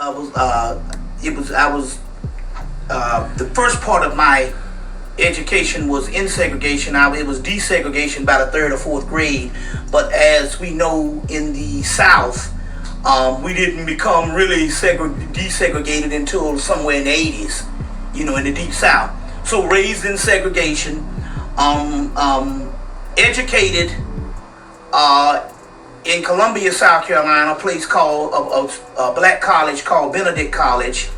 The first part of my education was in segregation. It was desegregation by the third or fourth grade. But as we know, in the South, we didn't become really desegregated until somewhere in the 80s, in the Deep South. So raised in segregation, educated in Columbia, South Carolina, a place called a black college called Benedict College,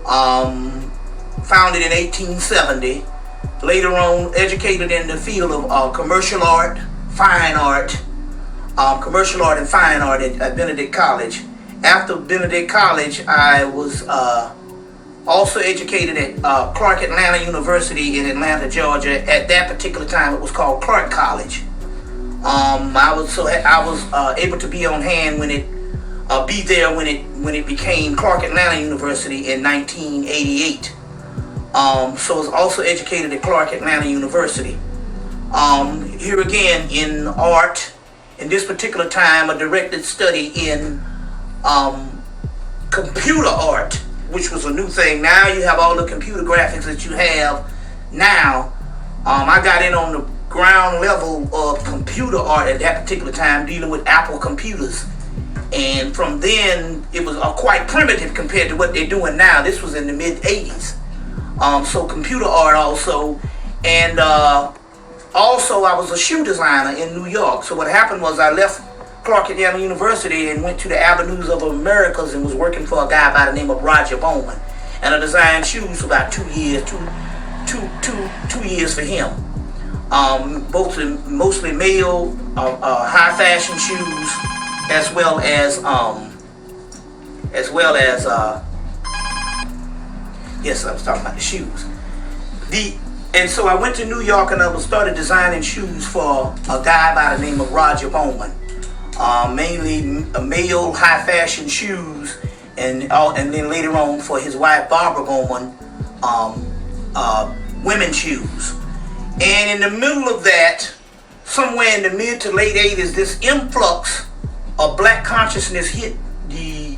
founded in 1870. Later on, educated in the field of commercial art, fine art, commercial art and fine art at Benedict College. After Benedict College, I was also educated at Clark Atlanta University in Atlanta, Georgia. At that particular time, it was called Clark College. I was able to be on hand when it became Clark Atlanta University in 1988. So I was also educated at Clark Atlanta University. Here again in art, in this particular time, a directed study in computer art, which was a new thing. Now you have all the computer graphics that you have now. I got in on the ground level of computer art at that particular time, dealing with Apple computers. And from then, it was quite primitive compared to what they're doing now. This was in the mid-'80s. So computer art also. And also, I was a shoe designer in New York. So what happened was I left Clark Atlanta University and went to the Avenues of Americas and was working for a guy by the name of Roger Bowman. And I designed shoes for about 2 years, two years for him. Mostly male, high fashion shoes, as well as yes, I was talking about the shoes. And so I went to New York and I started designing shoes for a guy by the name of Roger Bowman. Mainly male high fashion shoes, and then later on for his wife Barbara Bowman, women's shoes. And in the middle of that, somewhere in the mid to late 80s, this influx of black consciousness hit the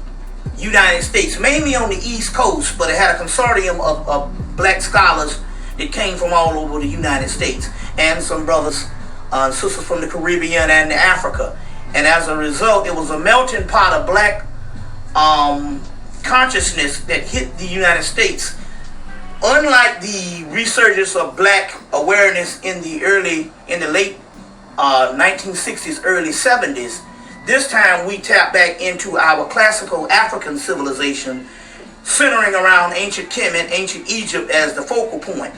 United States, mainly on the East Coast, but it had a consortium of black scholars that came from all over the United States, and some brothers and sisters from the Caribbean and Africa. And as a result, it was a melting pot of black consciousness that hit the United States. Unlike the resurgence of black awareness in the late 1960s, early 70s, this time we tap back into our classical African civilization, centering around ancient Kemet, ancient Egypt as the focal point.